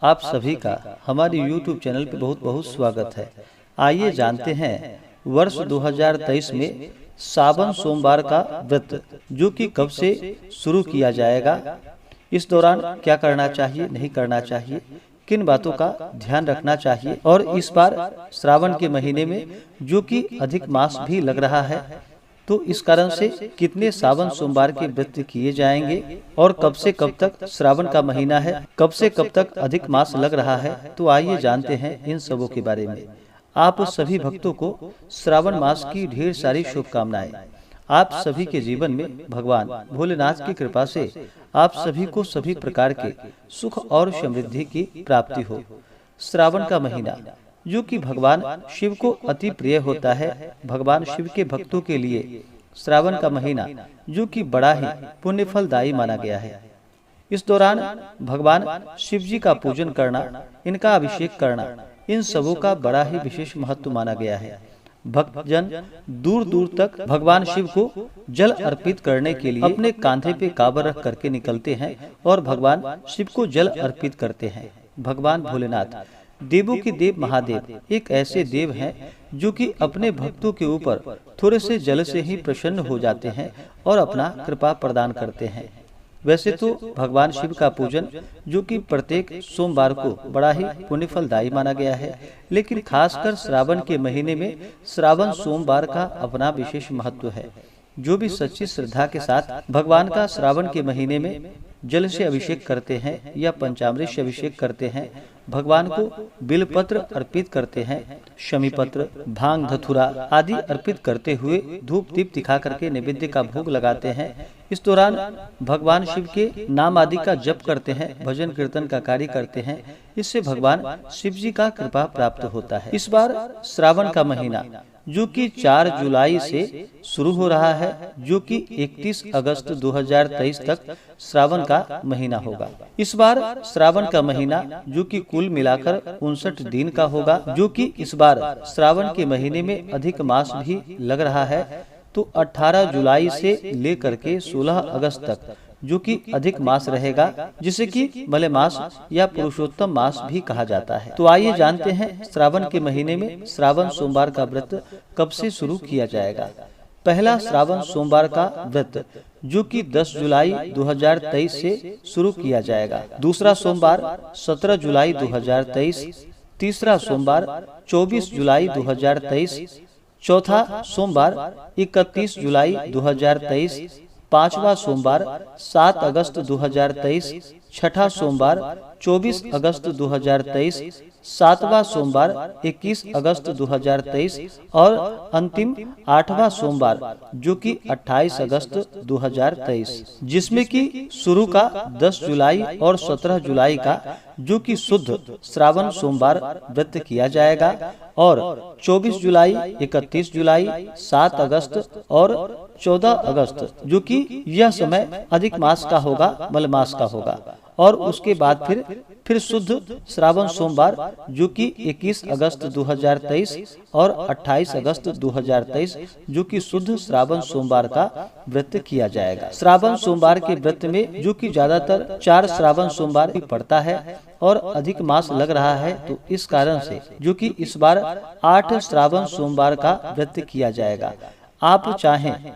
आप सभी का हमारे YouTube चैनल पे बहुत बहुत स्वागत है। आइए जानते हैं वर्ष 2023 में सावन सोमवार का व्रत जो कि कब से शुरू किया जाएगा, इस दौरान क्या करना चाहिए, नहीं करना चाहिए, किन बातों का ध्यान रखना चाहिए और इस बार श्रावण के महीने में जो कि अधिक मास भी लग रहा है तो इस कारण से कितने सावन सोमवार के व्रत किए जाएंगे और कब से कब तक श्रावण का महीना है, कब से कब तक अधिक मास लग रहा है। तो आइए जानते हैं इन सबों के बारे में। आप सभी भक्तों को श्रावण मास की ढेर सारी शुभकामनाएं। आप सभी के जीवन में भगवान भोलेनाथ की कृपा से आप सभी को सभी प्रकार के सुख और समृद्धि की प्राप्ति हो। श्रावण का महीना जो कि भगवान शिव को अति प्रिय होता है। भगवान शिव के भक्तों के लिए श्रावण का महीना जो कि बड़ा ही पुण्य फलदायी माना गया है। इस दौरान भगवान शिव जी का पूजन करना, इनका अभिषेक करना, इन सबों का बड़ा ही विशेष महत्व माना गया है। भक्तजन दूर दूर तक भगवान शिव को जल अर्पित करने के लिए अपने कांधे पे कांवर रख करके निकलते हैं और भगवान शिव को जल अर्पित करते हैं। भगवान भोलेनाथ देवों के देव महादेव एक ऐसे देव हैं जो कि अपने भक्तों के ऊपर थोड़े से जल से ही प्रसन्न हो जाते हैं और अपना कृपा प्रदान करते हैं। वैसे तो भगवान शिव का पूजन जो कि प्रत्येक सोमवार को बड़ा ही पुण्य फलदायी माना गया है, लेकिन खासकर श्रावण के महीने में श्रावण सोमवार का अपना विशेष महत्व है। जो भी सच्ची श्रद्धा के साथ भगवान का श्रावण के महीने में जल से अभिषेक करते हैं या पंचामृत से अभिषेक करते हैं, भगवान को बिलपत्र अर्पित करते हैं, शमी पत्र, भांग, धतूरा आदि अर्पित करते हुए धूप दीप दिखा करके नैवेद्य का भोग लगाते हैं। इस दौरान भगवान शिव के नाम आदि का जप करते हैं, भजन कीर्तन का कार्य करते हैं। इससे भगवान शिव जी का कृपा प्राप्त होता है। इस बार श्रावण का महीना जो कि 4 जुलाई से शुरू हो रहा है, जो कि 31 अगस्त 2023 तक श्रावण का महीना होगा। इस बार श्रावण का महीना जो कि कुल मिलाकर 59 दिन का होगा, जो कि इस बार श्रावण के महीने में अधिक मास भी लग रहा है। तो 18 जुलाई से लेकर के 16 अगस्त तक जो कि अधिक मास रहेगा, जिसे कि मलेमास या पुरुषोत्तम मास भी कहा जाता है। तो आइए जानते हैं श्रावण के महीने में श्रावण सोमवार का व्रत कब से शुरू किया जाएगा। पहला श्रावण सोमवार का व्रत जो कि 10 जुलाई 2023 से शुरू किया जाएगा। दूसरा सोमवार 17 जुलाई 2023, तीसरा सोमवार 24 जुलाई 2023, चौथा सोमवार 31 जुलाई 2023, पांचवा सोमवार 7 अगस्त 2023, छठा सोमवार 24 अगस्त 2023, सातवां सोमवार 21 अगस्त 2023 और अंतिम 8वां सोमवार जो कि 28 अगस्त 2023, जिसमें कि शुरू का 10 जुलाई और 17 जुलाई का जो कि शुद्ध श्रावण सोमवार व्रत किया जाएगा और 24 जुलाई, 31 जुलाई, 7 अगस्त और 14 अगस्त जो कि यह समय अधिक मास का होगा, मलमास का होगा। और उसके बाद फिर शुद्ध श्रावण सोमवार जो कि 21 अगस्त 2023 और 28 अगस्त 2023 जो कि शुद्ध श्रावण सोमवार का व्रत किया जाएगा। श्रावण सोमवार के व्रत में जो कि ज्यादातर 4 श्रावण सोमवार पड़ता है और अधिक मास लग रहा है, तो इस कारण से जो कि इस बार 8 श्रावण सोमवार का व्रत किया जाएगा। आप चाहें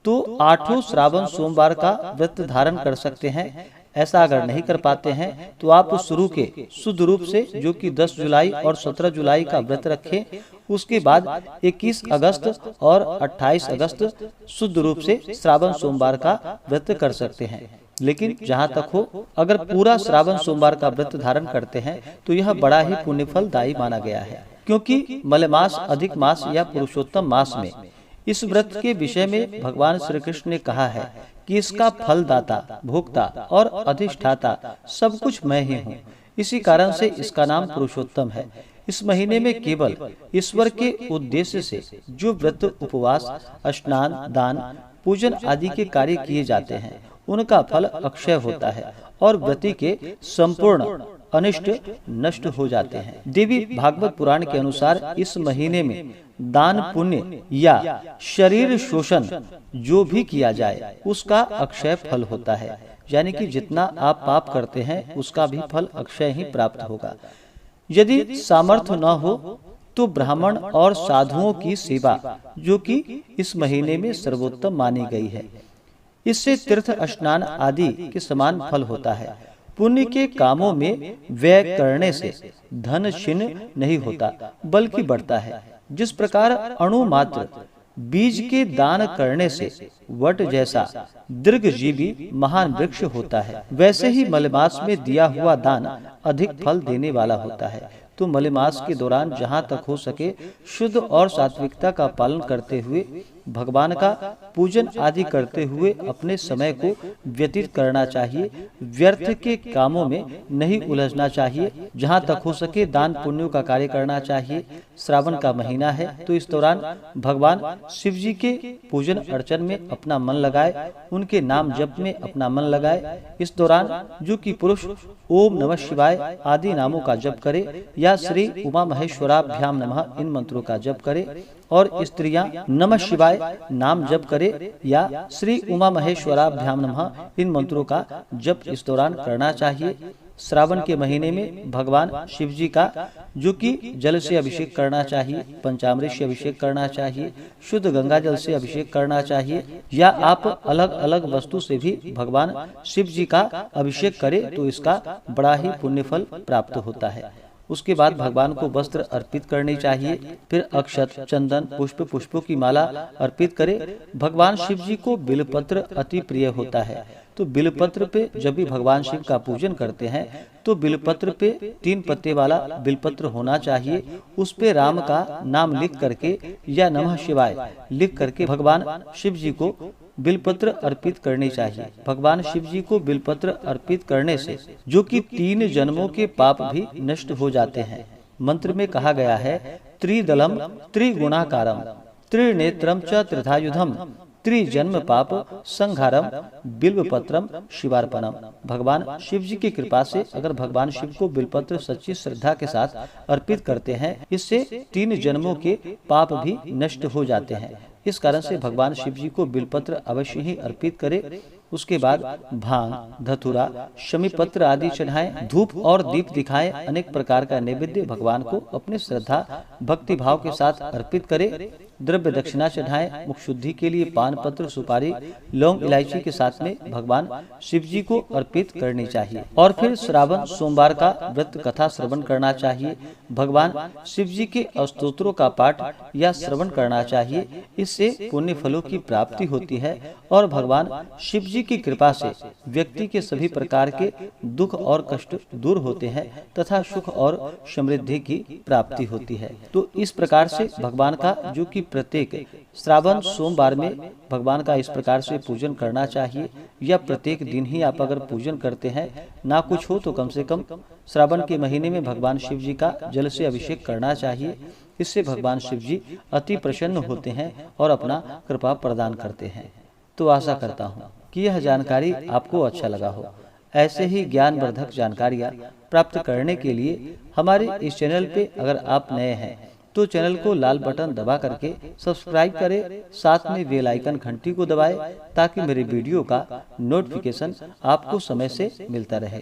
तो 8 श्रावण सोमवार का व्रत धारण कर सकते हैं। ऐसा अगर नहीं कर पाते हैं तो आप शुरू के शुद्ध रूप से जो कि 10 जुलाई और 17 जुलाई का व्रत रखें। उसके बाद 21 अगस्त और 28 अगस्त शुद्ध रूप से श्रावण सोमवार का व्रत कर सकते हैं। लेकिन जहां तक हो, अगर पूरा श्रावण सोमवार का व्रत धारण करते हैं तो यह बड़ा ही पुण्य फलदायी माना गया है, क्योंकि मलमास, अधिक मास या पुरुषोत्तम मास में इस व्रत के विषय में भगवान श्री कृष्ण ने कहा है कि इसका फलदाता, भोक्ता और अधिष्ठाता सब कुछ मैं ही हूँ। इसी कारण से इसका नाम पुरुषोत्तम है। इस महीने में केवल ईश्वर के उद्देश्य से जो व्रत, उपवास, स्नान, दान, पूजन आदि के कार्य किए जाते हैं उनका फल अक्षय होता है और व्रती के संपूर्ण अनिष्ट नष्ट हो जाते हैं। देवी भागवत पुराण के अनुसार इस महीने में दान, पुण्य या शरीर शोषण जो भी किया जाए उसका अक्षय फल होता है। यानी कि जितना आप पाप करते हैं उसका भी फल अक्षय ही प्राप्त होगा। यदि सामर्थ्य न हो तो ब्राह्मण और साधुओं की सेवा, जो कि इस महीने में सर्वोत्तम मानी गई है, इससे तीर्थ स्नान आदि के समान फल होता है। पुण्य के कामों में व्यय करने से धन क्षीण नहीं होता बल्कि बढ़ता है। जिस प्रकार अणु मात्र बीज के दान करने से वट जैसा दीर्घजीवी महान वृक्ष होता है, वैसे ही मलेमास में दिया हुआ दान अधिक फल देने वाला होता है। तो मलेमास के दौरान जहाँ तक हो सके शुद्ध और सात्विकता का पालन करते हुए भगवान का पूजन आदि करते हुए अपने समय को व्यतीत करना चाहिए। व्यर्थ के कामों में नहीं उलझना चाहिए। जहाँ तक हो सके दान पुण्यों का कार्य करना चाहिए। श्रावण का महीना है तो इस दौरान भगवान शिव जी के पूजन अर्चन में अपना मन लगाए, उनके नाम जप में अपना मन लगाए। इस दौरान जो कि पुरुष ओम नमः शिवाय आदि नामों का जप करे या श्री उमा महेश्वराभ्याम नमः इन मंत्रों का जप करे, और स्त्रियां नमः शिवाय नाम जप करे या श्री उमा महेश्वराभ्याम नमः इन मंत्रों का जप इस दौरान करना चाहिए। श्रावण के महीने में भगवान शिव जी का जो कि जल से अभिषेक करना चाहिए, पंचामृत से अभिषेक करना चाहिए, शुद्ध गंगा जल से अभिषेक करना चाहिए, या आप अलग अलग वस्तु से भी भगवान शिव जी का अभिषेक करें तो इसका बड़ा ही पुण्य फल प्राप्त होता है। उसके बाद भगवान को वस्त्र अर्पित करनी चाहिए। फिर अक्षत, चंदन, पुष्पों की माला अर्पित करें। भगवान शिव जी को बिलपत्र अति प्रिय होता है, तो बिलपत्र पे जब भी भगवान शिव का पूजन करते हैं तो बिलपत्र पे 3 पत्ते वाला बिलपत्र होना चाहिए। उस पे राम का नाम लिख करके या नमः शिवाय लिख करके भगवान शिव जी को बिलपत्र अर्पित करनी चाहिए। भगवान शिव जी को बिलपत्र अर्पित करने से जो कि 3 जन्मों के पाप भी नष्ट हो जाते हैं। मंत्र में कहा गया है त्रिदलम त्रिगुणाकारम त्रिनेत्रम च त्रिधायुधम त्रिजन्म पाप संहारम बिल्वपत्रम शिवार्पणम। भगवान शिव जी की कृपा से अगर भगवान शिव को बिलपत्र सच्ची श्रद्धा के साथ अर्पित करते हैं, इससे 3 जन्मों के पाप भी नष्ट हो जाते हैं। इस कारण से भगवान शिव जी को बिलपत्र अवश्य ही अर्पित करें। उसके बाद भांग, धतूरा, शमी पत्र आदि चढ़ाएं, धूप और दीप दिखाएं। अनेक प्रकार का नैवेद्य भगवान को अपने श्रद्धा भक्ति भाव के साथ अर्पित करें। द्रव्य दक्षिणा चढ़ाएं। मुख शुद्धि के लिए पान पत्र, सुपारी, लौंग, इलायची के साथ में भगवान शिव जी को अर्पित करनी चाहिए। और फिर श्रावण सोमवार का व्रत कथा श्रवण करना चाहिए। भगवान शिव जी के स्तोत्रों का पाठ या श्रवण करना चाहिए। इससे पुण्य फलों की प्राप्ति होती है और भगवान शिव जी की कृपा से व्यक्ति के सभी प्रकार के दुख और कष्ट दूर होते हैं तथा सुख और समृद्धि की प्राप्ति होती है। तो इस प्रकार से भगवान का जो कि प्रत्येक श्रावण सोमवार में भगवान का इस प्रकार से पूजन करना चाहिए, या प्रत्येक दिन ही आप अगर पूजन करते हैं ना कुछ हो तो कम से कम श्रावण के महीने में भगवान शिव जी का जल से अभिषेक करना चाहिए। इससे भगवान शिव जी अति प्रसन्न होते हैं और अपना कृपा प्रदान करते हैं। तो आशा करता हूँ कि यह जानकारी आपको अच्छा लगा हो। ऐसे ही ज्ञानवर्धक जानकारियाँ प्राप्त करने के लिए हमारे इस चैनल पे अगर आप नए हैं तो चैनल को लाल बटन दबा करके सब्सक्राइब करें, साथ में बेल आइकन घंटी को दबाएं ताकि मेरे वीडियो का नोटिफिकेशन आपको समय से मिलता रहे।